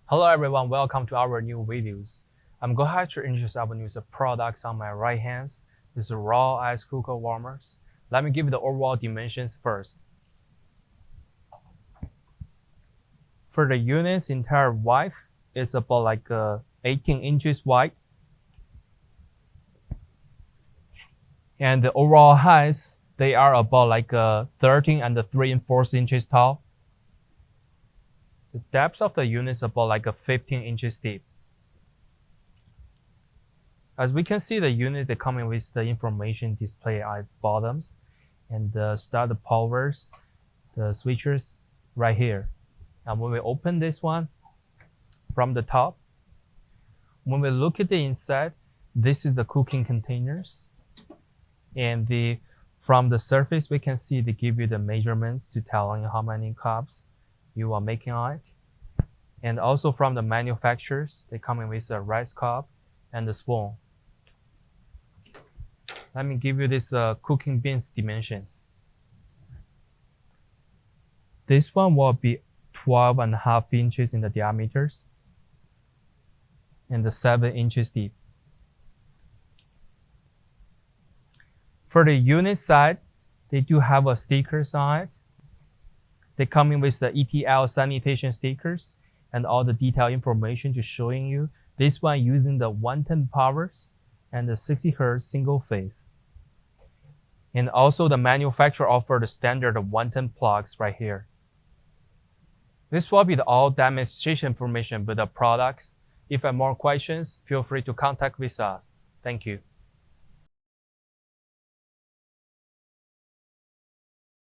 Hello everyone, welcome to our new videos. I'm going to introduce our new products on my right hand. This is raw ice cooker warmers. Let me give you the overall dimensions first. For the unit's entire width, it's about like 18 inches wide. And the overall height, they are about like 13 and 3/4 inches tall. The depth of the unit is about like 15 inches deep. As we can see, the unit is coming with the information display at bottoms and the start powers, the switches right here. And when we open this one from the top, when we look at the inside, this is the cooking containers. And from the surface, we can see they give you the measurements to tell you how many cups you are making on it. And also from the manufacturers, they come in with a rice cup and a spoon. Let me give you this cooking beans dimensions. This one will be 12.5 inches in the diameters and 7 inches deep. For the unit side, they do have stickers on it. They come in with the ETL sanitation stickers and all the detailed information to showing you. This one using the 110 powers and the 60 Hz single phase. And also the manufacturer offer the standard 110 plugs right here. This will be the all demonstration information with the products. If you have more questions, feel free to contact with us. Thank you.